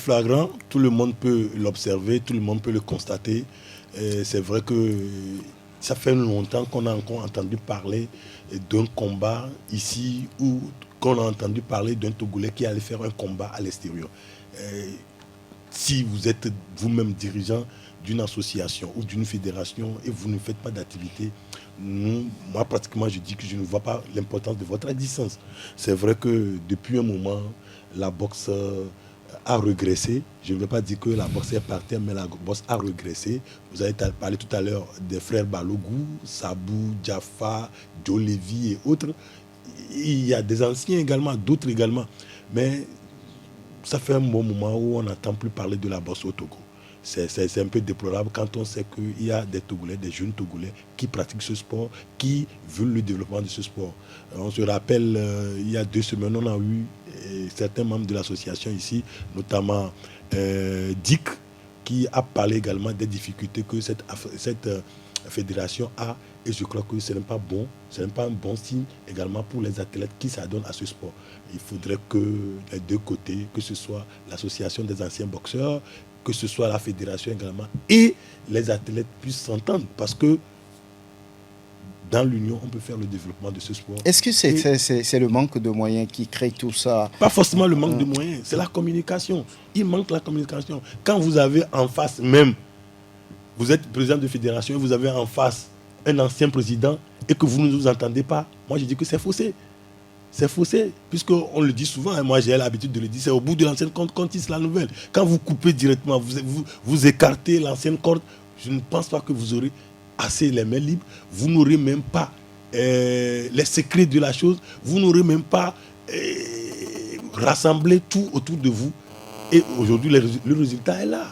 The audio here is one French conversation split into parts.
flagrant, tout le monde peut l'observer, tout le monde peut le constater. C'est vrai que ça fait longtemps qu'on a encore entendu parler d'un combat ici ou qu'on a entendu parler d'un Togolais qui allait faire un combat à l'extérieur. Si vous êtes vous-même dirigeant d'une association ou d'une fédération et vous ne faites pas d'activité, moi pratiquement je dis que je ne vois pas l'importance de votre existence. C'est vrai que depuis un moment, la boxe a régressé. Je ne veux pas dire que la boxe est partie, mais la boxe a régressé. Vous avez parlé tout à l'heure des frères Balogou, Sabou, Jaffa, Joe Levy et autres. Il y a des anciens également, d'autres également. Mais ça fait un bon moment où on n'entend plus parler de la boxe au Togo. C'est un peu déplorable quand on sait qu'il y a des Togolais, des jeunes Togolais qui pratiquent ce sport, qui veulent le développement de ce sport. On se rappelle, il y a 2 semaines, on a eu certains membres de l'association ici, notamment Dick, qui a parlé également des difficultés que cette fédération a. Et je crois que ce n'est pas bon, ce n'est pas un bon signe également pour les athlètes qui s'adonnent à ce sport. Il faudrait que les deux côtés, que ce soit l'association des anciens boxeurs, que ce soit la fédération également, et les athlètes puissent s'entendre. Parce que dans l'union, on peut faire le développement de ce sport. Est-ce que c'est le manque de moyens qui crée tout ça? Pas forcément le manque de moyens, c'est la communication. Il manque la communication. Quand vous avez en face même, vous êtes président de fédération et vous avez en face un ancien président et que vous ne vous entendez pas, moi je dis que c'est faussé. C'est faussé, puisqu'on le dit souvent, et moi j'ai l'habitude de le dire, c'est au bout de l'ancienne corde qu'on tisse la nouvelle. Quand vous coupez directement, vous écartez l'ancienne corde, je ne pense pas que vous aurez assez les mains libres, vous n'aurez même pas les secrets de la chose, vous n'aurez même pas rassemblé tout autour de vous. Et aujourd'hui, le résultat est là.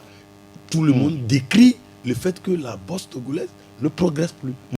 Tout le monde décrit le fait que la boxe togolaise ne progresse plus.